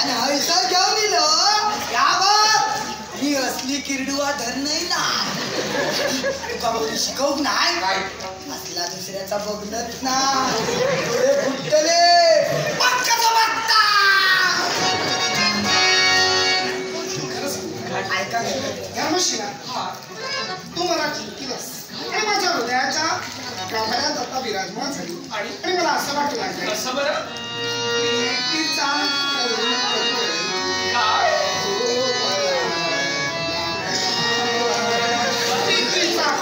आणि हळसर घेऊन दिलो या बघ ही असली किरडुआ धर नाही ना बाबा शिकवू नाही असला दुसऱ्याचा बघणत ना डोळे फुटले कसं बघता ऐका तू मला जिंकलीस आणि माझ्या हृदयाच्या गाभाऱ्यात आता विराजमान झाली आणि मला असं वाटू लागलं कसं बरं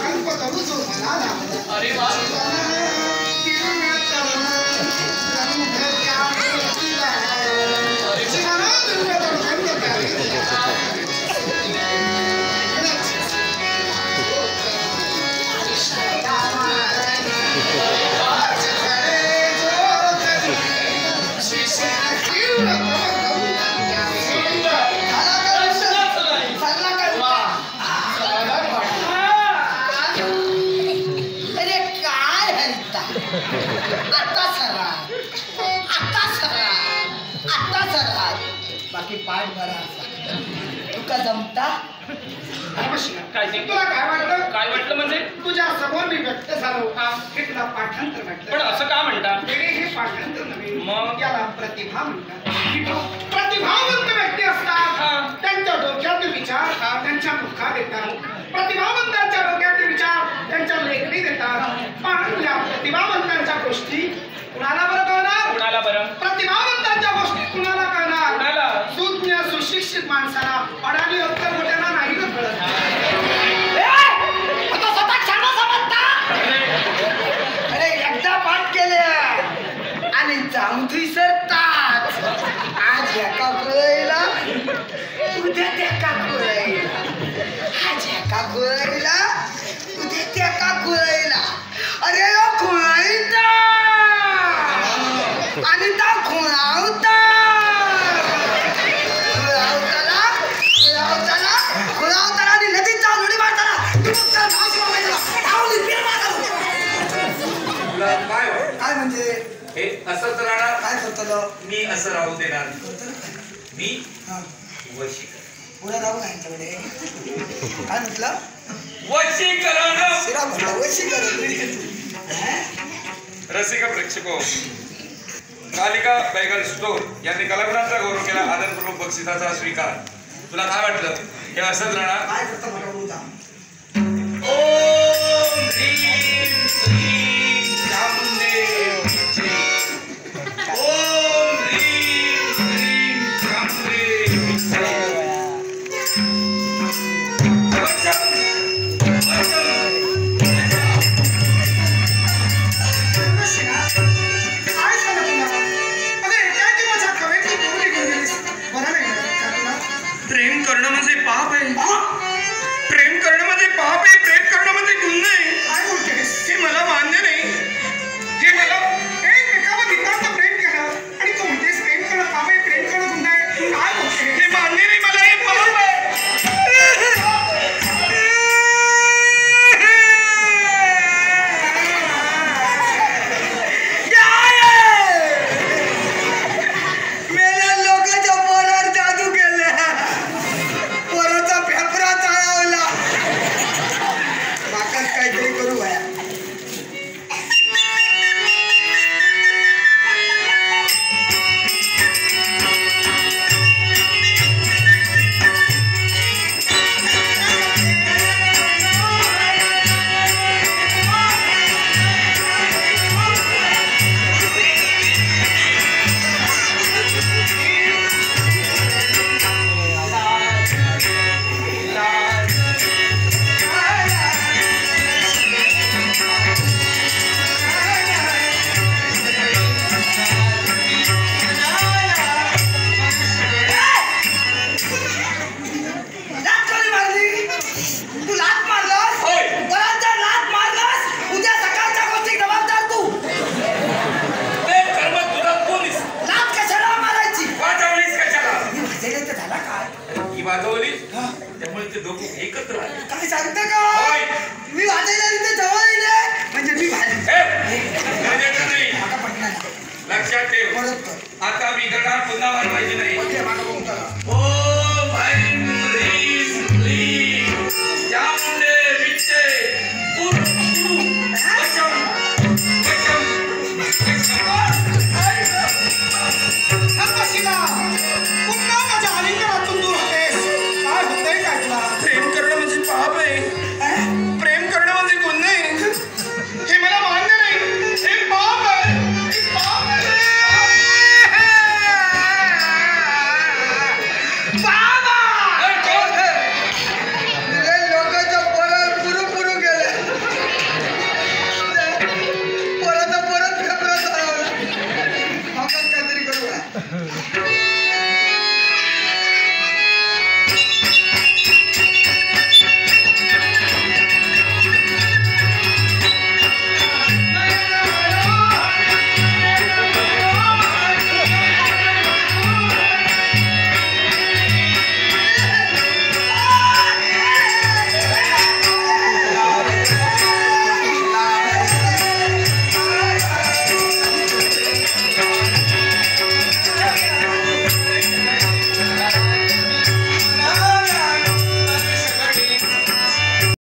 कल्प करू जो म्हणाला अरे वा बाकी पाठ बरा तुका जमता तुला काय वाटलं म्हणजे तुझ्या समोर मी व्यक्त झालो हे तुला पाठांतर वाटलं पण असं का म्हणता हे पाठांतर नव्हे मग याला प्रतिभा म्हणतात प्रतिभावंत व्यक्ती असतात त्यांच्या डोक्यातील विचार त्यांच्या मुखात येतात प्रतिभावंतांच्या डोक्यातील विचार त्यांच्या लेखणी देतात पण या प्रतिभावंतांच्या गोष्टी कुणाला बरं कळणार कुणाला बरं प्रतिभावंतांच्या गोष्टी कुणाला कळणार कुणाला सुज्ञ सुशिक्षित माणसाला अडाणी अत्तर मोठ्यांना नाही कळत अरे एकदा पाठ केले आणि जाऊन विसरतात आज एका कुळईला उद्या त्या कुळईला आज एका कुळईला उद्या त्या कुळईला अरे कुळईता आणि त्या खुळावता खुळावताना आणि नदीत जाऊन उडी मारताना काय म्हणजे हे असंच राहणार काय करतो मी असं राहू देणार मी पुढे राहू यांच्याकडे काय म्हटलं वशीकरण शिरा म्हटलं वशीकरण रसिक प्रेक्षको कालिका बैगल स्टोर यांनी कलागुणांचा गौरव केला आदरपूर्वक बक्षिसाचा स्वीकार तुला काय वाटलं हे असंच राहणार काय करतो मला बोलता ओम ह्रीं श्रीं रामदेव जय ओम ह्रीं श्रीं रामदेव जय प्रेम करणं म्हणजे पाप आहे प्रेम करणं म्हणजे पाप आहे प्रेम करणं म्हणजे गुन्हा आहे काय बोलतेस हे मला मान्य नाही हे मला एकमेकावर नितांत प्रेम केलं आणि तू म्हणतेस प्रेम करणं पाप आहे प्रेम करणं गुन्हा आहे काय बोलतेस हे मान्य नाही मला हे पाप आहे मेल्या लोकांच्या पोरावर जादू केले पोराचा फेफरा चाळवला बाकाच काहीतरी करू वया वाजवली त्यामुळे ते दोघं एकत्र आले. काय सांगता का मी वाजायला इथे जवळ येईल म्हणजे मी लक्षात ठेव आता मी गडार पुन्हा वाजवायची नाही.